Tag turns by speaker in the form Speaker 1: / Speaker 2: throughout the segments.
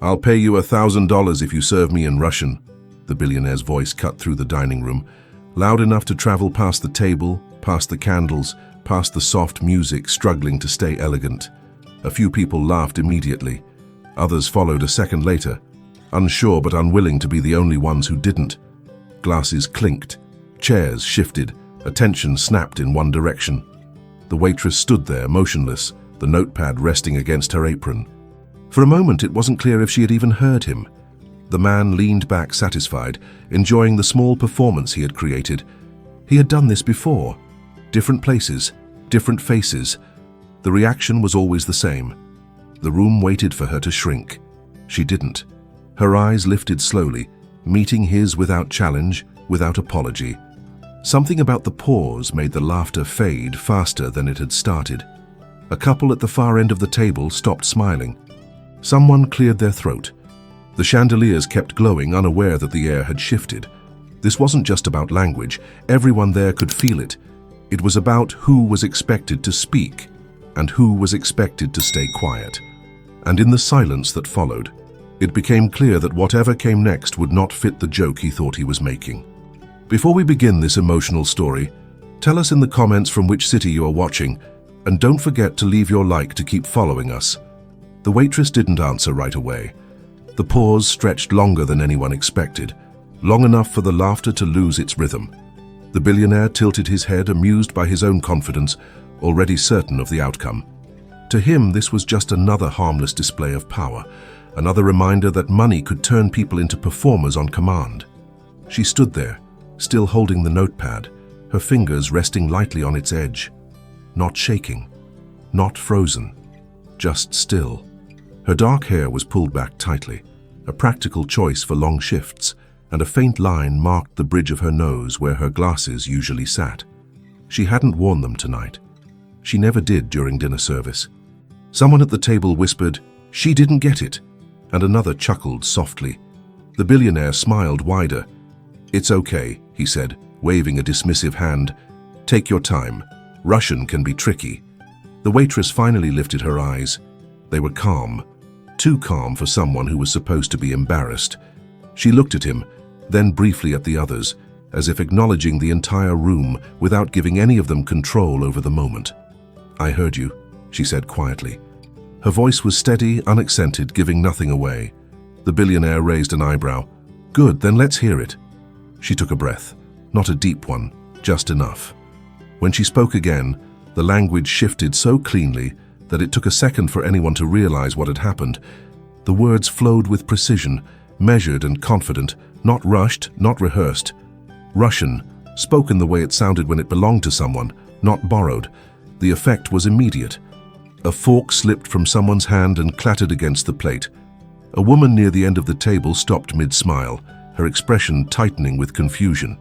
Speaker 1: "I'll pay you $1,000 if you serve me in Russian." The billionaire's voice cut through the dining room, loud enough to travel past the table, past the candles, past the soft music, struggling to stay elegant. A few people laughed immediately. Others followed a second later, unsure but unwilling to be the only ones who didn't. Glasses clinked, chairs shifted, attention snapped in one direction. The waitress stood there, motionless, the notepad resting against her apron. For a moment, it wasn't clear if she had even heard him. The man leaned back satisfied, enjoying the small performance he had created. He had done this before. Different places, different faces. The reaction was always the same. The room waited for her to shrink. She didn't. Her eyes lifted slowly, meeting his without challenge, without apology. Something about the pause made the laughter fade faster than it had started. A couple at the far end of the table stopped smiling. Someone cleared their throat. The chandeliers kept glowing, unaware that the air had shifted. This wasn't just about language. Everyone there could feel it. It was about who was expected to speak and who was expected to stay quiet. And in the silence that followed, it became clear that whatever came next would not fit the joke he thought he was making. Before we begin this emotional story, tell us in the comments from which city you are watching, and don't forget to leave your like to keep following us. The waitress didn't answer right away. The pause stretched longer than anyone expected, long enough for the laughter to lose its rhythm. The billionaire tilted his head, amused by his own confidence, already certain of the outcome. To him, this was just another harmless display of power, another reminder that money could turn people into performers on command. She stood there, still holding the notepad, her fingers resting lightly on its edge. Not shaking, not frozen, just still. Her dark hair was pulled back tightly, a practical choice for long shifts, and a faint line marked the bridge of her nose where her glasses usually sat. She hadn't worn them tonight. She never did during dinner service. Someone at the table whispered, "She didn't get it," and another chuckled softly. The billionaire smiled wider. "It's okay," he said, waving a dismissive hand. "Take your time. Russian can be tricky." The waitress finally lifted her eyes. They were calm, too calm for someone who was supposed to be embarrassed. She looked at him, then briefly at the others, as if acknowledging the entire room without giving any of them control over the moment. "I heard you," she said quietly. Her voice was steady, unaccented, giving nothing away. The billionaire raised an eyebrow. "Good, then let's hear it." She took a breath, not a deep one, just enough. When she spoke again, the language shifted so cleanly that it took a second for anyone to realize what had happened. The words flowed with precision, measured and confident, not rushed, not rehearsed. Russian, spoken the way it sounded when it belonged to someone, not borrowed. The effect was immediate. A fork slipped from someone's hand and clattered against the plate. A woman near the end of the table stopped mid-smile, her expression tightening with confusion.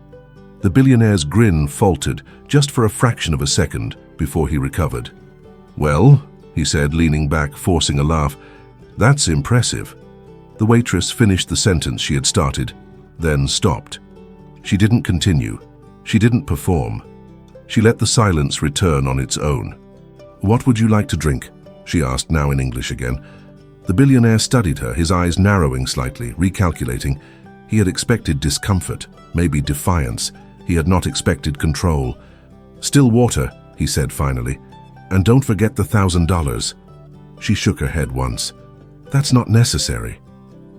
Speaker 1: The billionaire's grin faltered just for a fraction of a second before he recovered. "Well," he said, leaning back, forcing a laugh, "that's impressive." The waitress finished the sentence she had started, then stopped. She didn't continue. She didn't perform. She let the silence return on its own. "What would you like to drink?" she asked, now in English again. The billionaire studied her, his eyes narrowing slightly, recalculating. He had expected discomfort, maybe defiance. He had not expected control. "Still water," he said finally. "And don't forget the $1,000. She shook her head once. "That's not necessary."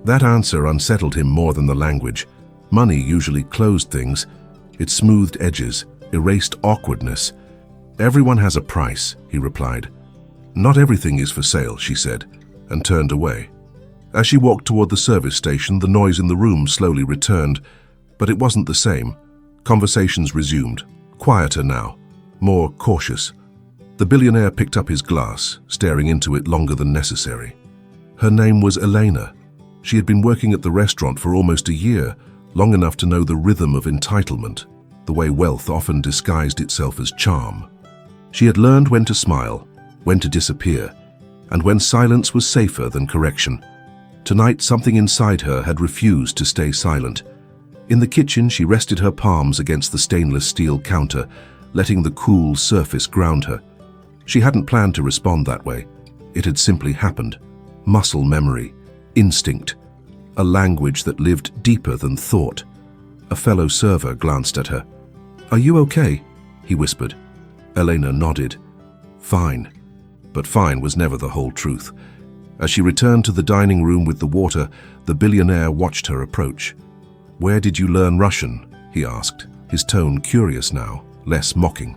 Speaker 1: That answer unsettled him more than the language. Money usually closed things. It smoothed edges, erased awkwardness. "Everyone has a price," he replied. "Not everything is for sale," she said, and turned away. As she walked toward the service station, the noise in the room slowly returned, but it wasn't the same. Conversations resumed, quieter now, more cautious. The billionaire picked up his glass, staring into it longer than necessary. Her name was Elena. She had been working at the restaurant for almost a year, long enough to know the rhythm of entitlement, the way wealth often disguised itself as charm. She had learned when to smile, when to disappear, and when silence was safer than correction. Tonight, something inside her had refused to stay silent. In the kitchen, she rested her palms against the stainless steel counter, letting the cool surface ground her. She hadn't planned to respond that way. It had simply happened. Muscle memory. instinct, a language that lived deeper than thought. A fellow server glanced at her. "Are you okay?" he whispered. Elena nodded. "Fine." But fine was never the whole truth. As she returned to the dining room with the water, the billionaire watched her approach. "Where did you learn Russian?" he asked, his tone curious now, less mocking.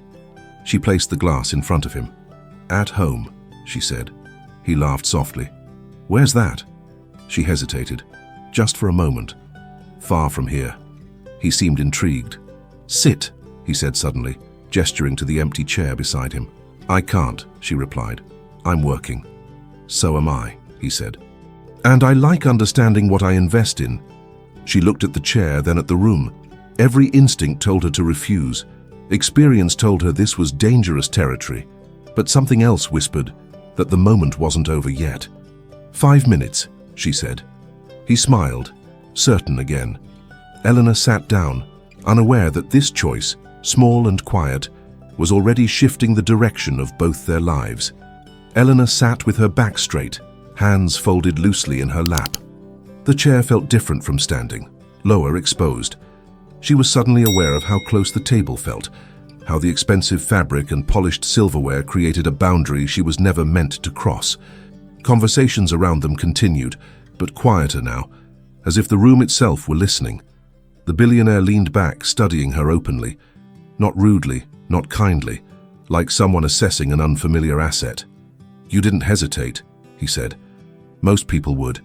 Speaker 1: She placed the glass in front of him. "At home," she said. He laughed softly. "Where's that?" She hesitated, just for a moment. "Far from here." He seemed intrigued. "Sit," he said suddenly, gesturing to the empty chair beside him. "I can't," she replied. "I'm working." "So am I," he said. "And I like understanding what I invest in." She looked at the chair, then at the room. Every instinct told her to refuse. Experience told her this was dangerous territory. But something else whispered that the moment wasn't over yet. "5 minutes," she said. He smiled, certain again. Eleanor sat down, unaware that this choice, small and quiet, was already shifting the direction of both their lives. Eleanor sat with her back straight, hands folded loosely in her lap. The chair felt different from standing, lower, exposed. She was suddenly aware of how close the table felt, how the expensive fabric and polished silverware created a boundary she was never meant to cross. Conversations around them continued, but quieter now, as if the room itself were listening. The billionaire leaned back, studying her openly, not rudely, not kindly, like someone assessing an unfamiliar asset. "You didn't hesitate," he said. "Most people would."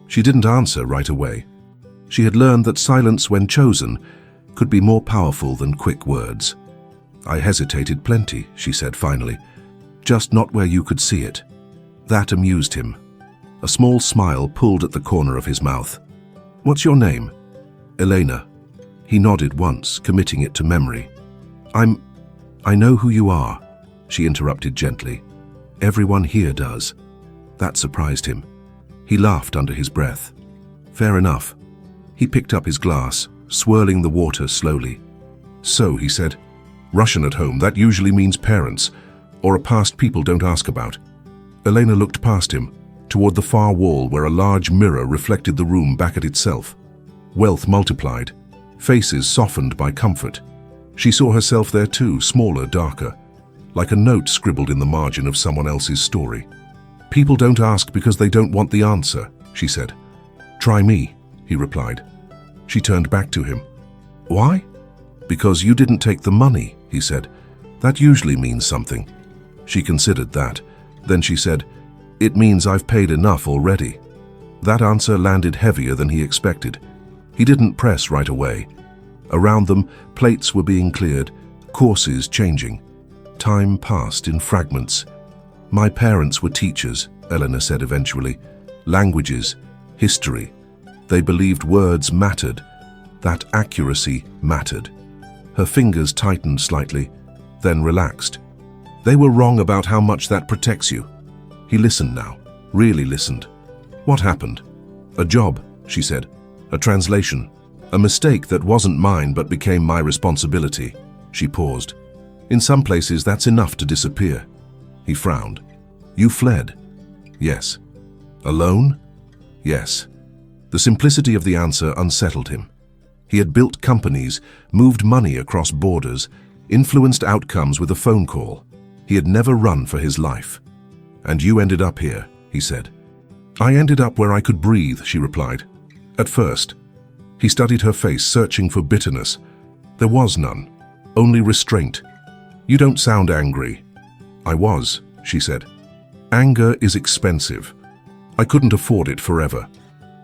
Speaker 1: She didn't answer right away. She had learned that silence, when chosen, could be more powerful than quick words. "I hesitated plenty," she said finally, "just not where you could see it." That amused him. A small smile pulled at the corner of his mouth. "What's your name?" "Elena." He nodded once, committing it to memory. I know who you are," she interrupted gently. "Everyone here does." That surprised him. He laughed under his breath. "Fair enough." He picked up his glass, swirling the water slowly. "So," he said, "Russian at home, that usually means parents, or a past people don't ask about." Elena looked past him, toward the far wall where a large mirror reflected the room back at itself. Wealth multiplied, faces softened by comfort. She saw herself there too, smaller, darker, like a note scribbled in the margin of someone else's story. "People don't ask because they don't want the answer," she said. "Try me," he replied. She turned back to him. "Why?" "Because you didn't take the money," he said. "That usually means something." She considered that. Then she said, "It means I've paid enough already." That answer landed heavier than he expected. He didn't press right away. Around them, plates were being cleared, courses changing. Time passed in fragments. "My parents were teachers," Eleanor said eventually. "Languages, history. They believed words mattered, that accuracy mattered." Her fingers tightened slightly, then relaxed. "They were wrong about how much that protects you." He listened now, really listened. "What happened?" "A job," she said. "A translation. A mistake that wasn't mine but became my responsibility." She paused. "In some places that's enough to disappear." He frowned. "You fled?" "Yes." "Alone?" "Yes." The simplicity of the answer unsettled him. He had built companies, moved money across borders, influenced outcomes with a phone call. He had never run for his life. "And you ended up here," he said. "I ended up where I could breathe," she replied. "At first." He studied her face, searching for bitterness. There was none, only restraint. "You don't sound angry." "I was," she said. "Anger is expensive. I couldn't afford it forever."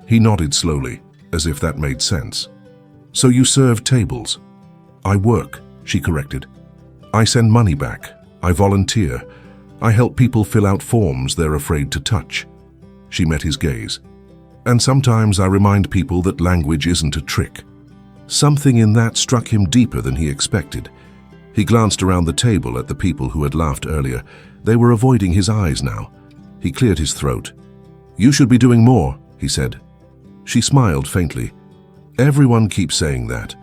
Speaker 1: He nodded slowly, as if that made sense. "So you serve tables?" "I work," she corrected. "I send money back. I volunteer. I help people fill out forms they're afraid to touch." She met his gaze. "And sometimes I remind people that language isn't a trick." Something in that struck him deeper than he expected. He glanced around the table at the people who had laughed earlier. They were avoiding his eyes now. He cleared his throat. "You should be doing more," he said. She smiled faintly. "Everyone keeps saying that."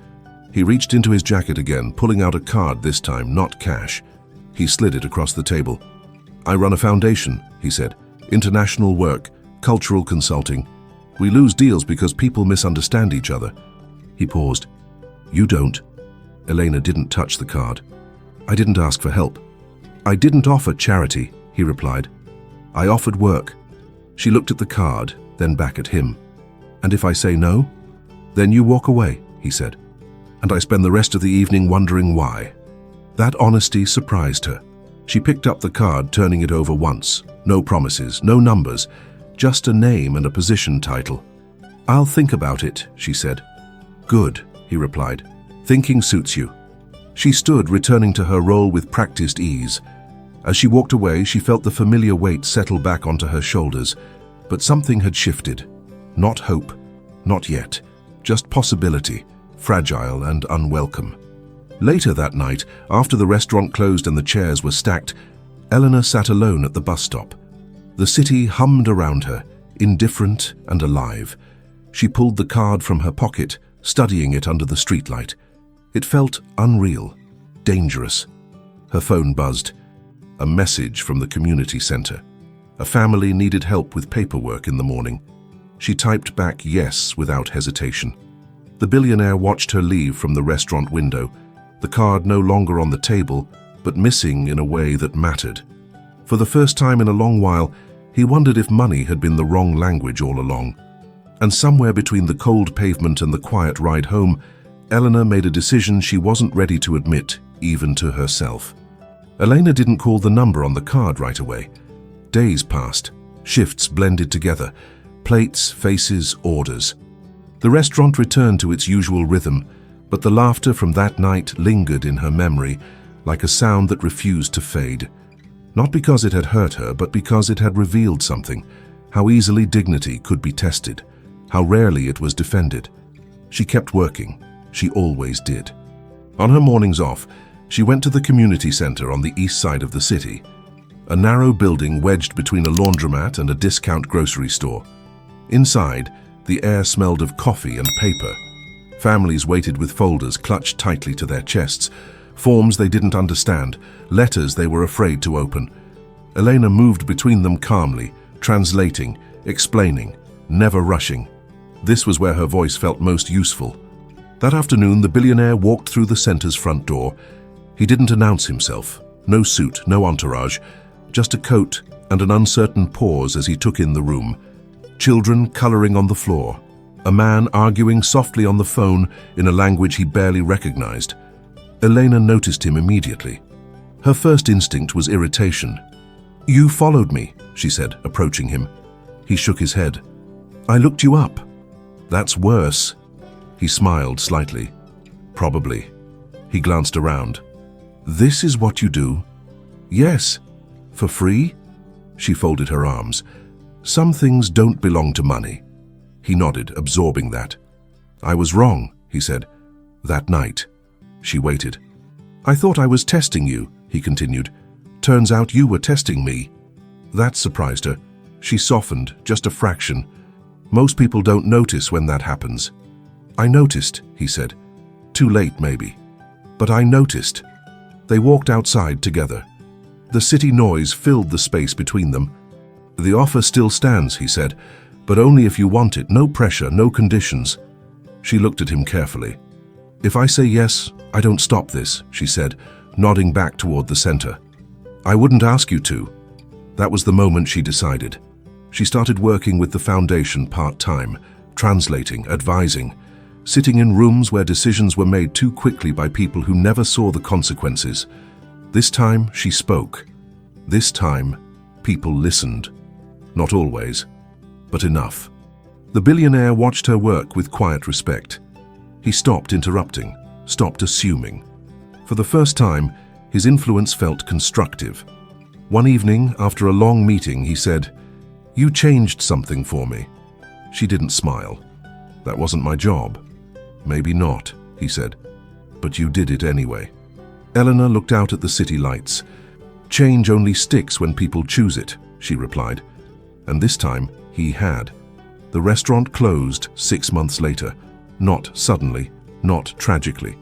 Speaker 1: He reached into his jacket again, pulling out a card this time, not cash. He slid it across the table. "I run a foundation," he said. "International work, cultural consulting. We lose deals because people misunderstand each other." He paused. "You don't." Elena didn't touch the card. "I didn't ask for help. I didn't offer charity," he replied. "I offered work." She looked at the card, then back at him. "And if I say no?" "Then you walk away," he said. "And I spend the rest of the evening wondering why." That honesty surprised her. She picked up the card, turning it over once. No promises, no numbers, just a name and a position title. "I'll think about it," she said. "Good," he replied. "Thinking suits you." She stood, returning to her role with practiced ease. As she walked away, she felt the familiar weight settle back onto her shoulders. But something had shifted. Not hope, not yet, just possibility, fragile and unwelcome. Later that night, after the restaurant closed and the chairs were stacked, Eleanor sat alone at the bus stop. The city hummed around her, indifferent and alive. She pulled the card from her pocket, studying it under the streetlight. It felt unreal, dangerous. Her phone buzzed. A message from the community center. A family needed help with paperwork in the morning. She typed back yes without hesitation. The billionaire watched her leave from the restaurant window, the card no longer on the table, but missing in a way that mattered. For the first time in a long while, he wondered if money had been the wrong language all along. And somewhere between the cold pavement and the quiet ride home, Eleanor made a decision she wasn't ready to admit, even to herself. Elena didn't call the number on the card right away. Days passed, shifts blended together, plates, faces, orders. The restaurant returned to its usual rhythm, but the laughter from that night lingered in her memory like a sound that refused to fade. Not because it had hurt her, but because it had revealed something, how easily dignity could be tested, how rarely it was defended. She kept working. She always did. On her mornings off, she went to the community center on the east side of the city, a narrow building wedged between a laundromat and a discount grocery store. Inside, the air smelled of coffee and paper. Families waited with folders clutched tightly to their chests, forms they didn't understand, letters they were afraid to open. Elena moved between them calmly, translating, explaining, never rushing. This was where her voice felt most useful. That afternoon, the billionaire walked through the center's front door. He didn't announce himself. No suit, no entourage, just a coat and an uncertain pause as he took in the room. Children coloring on the floor. A man arguing softly on the phone in a language he barely recognized. Elena noticed him immediately. Her first instinct was irritation. "You followed me," she said, approaching him. He shook his head. "I looked you up." "That's worse." He smiled slightly. "Probably." He glanced around. "This is what you do?" "Yes." "For free?" She folded her arms. "Some things don't belong to money." He nodded, absorbing that. "I was wrong," he said. "That night." She waited. "I thought I was testing you," he continued. "Turns out you were testing me." That surprised her. She softened, just a fraction. Most people don't notice when that happens. "I noticed," he said. "Too late, maybe. But I noticed." They walked outside together. The city noise filled the space between them. "The offer still stands," he said, "but only if you want it. No pressure, no conditions." She looked at him carefully. "If I say yes, I don't stop this," she said, nodding back toward the center. "I wouldn't ask you to." That was the moment she decided. She started working with the foundation part-time, translating, advising, sitting in rooms where decisions were made too quickly by people who never saw the consequences. This time, she spoke. This time, people listened. Not always, but enough. The billionaire watched her work with quiet respect. He stopped interrupting, stopped assuming. For the first time, his influence felt constructive. One evening, after a long meeting, he said, "You changed something for me." She didn't smile. "That wasn't my job." "Maybe not," he said, "but you did it anyway." Eleanor looked out at the city lights. "Change only sticks when people choose it," she replied. And this time, he had. The restaurant closed 6 months later. Not suddenly, not tragically.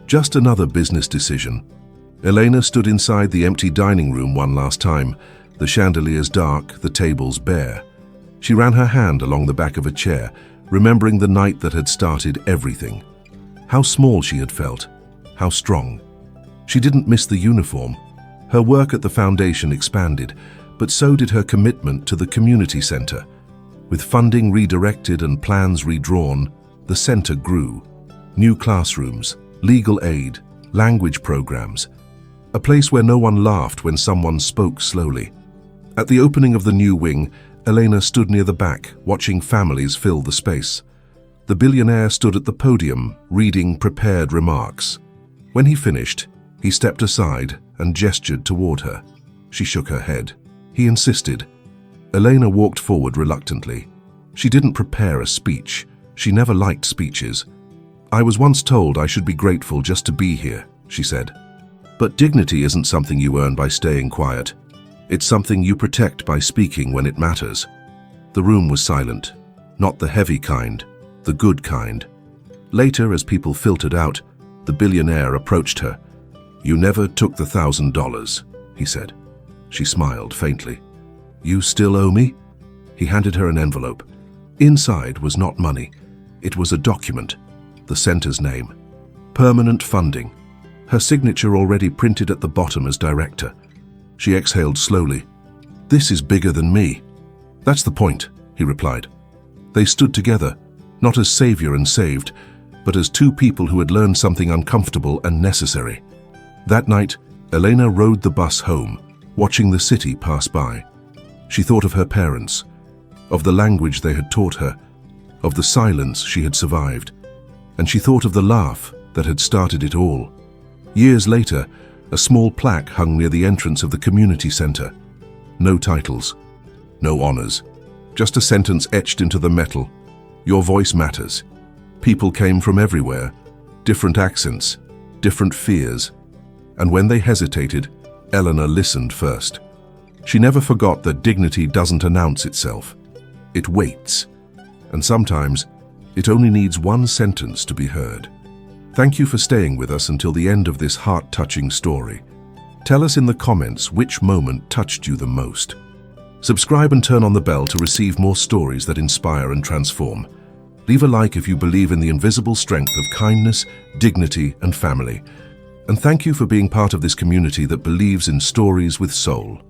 Speaker 1: Just another business decision. Elena stood inside the empty dining room one last time, the chandeliers dark, the tables bare. She ran her hand along the back of a chair, remembering the night that had started everything. How small she had felt, how strong. She didn't miss the uniform. Her work at the foundation expanded, but so did her commitment to the community center. With funding redirected and plans redrawn, the center grew. New classrooms, legal aid, language programs. A place where no one laughed when someone spoke slowly. At the opening of the new wing, Elena stood near the back, watching families fill the space. The billionaire stood at the podium, reading prepared remarks. When he finished, he stepped aside and gestured toward her. She shook her head. He insisted. Elena walked forward reluctantly. She didn't prepare a speech. She never liked speeches. "I was once told I should be grateful just to be here," she said. "But dignity isn't something you earn by staying quiet. It's something you protect by speaking when it matters." The room was silent. Not the heavy kind, the good kind. Later, as people filtered out, the billionaire approached her. "You never took the $1,000, he said. She smiled faintly. "You still owe me?" He handed her an envelope. Inside was not money. It was a document, the center's name. Permanent funding. Her signature already printed at the bottom as director. She exhaled slowly. "This is bigger than me." "That's the point," he replied. They stood together, not as savior and saved, but as two people who had learned something uncomfortable and necessary. That night, Elena rode the bus home, watching the city pass by. She thought of her parents, of the language they had taught her, of the silence she had survived, and she thought of the laugh that had started it all. Years later, a small plaque hung near the entrance of the community center. No titles, no honors, just a sentence etched into the metal. "Your voice matters." People came from everywhere, different accents, different fears, and when they hesitated, Elena listened first. She never forgot that dignity doesn't announce itself. It waits, and sometimes it only needs one sentence to be heard. Thank you for staying with us until the end of this heart-touching story. Tell us in the comments which moment touched you the most. Subscribe and turn on the bell to receive more stories that inspire and transform. Leave a like if you believe in the invisible strength of kindness, dignity, and family. And thank you for being part of this community that believes in stories with soul.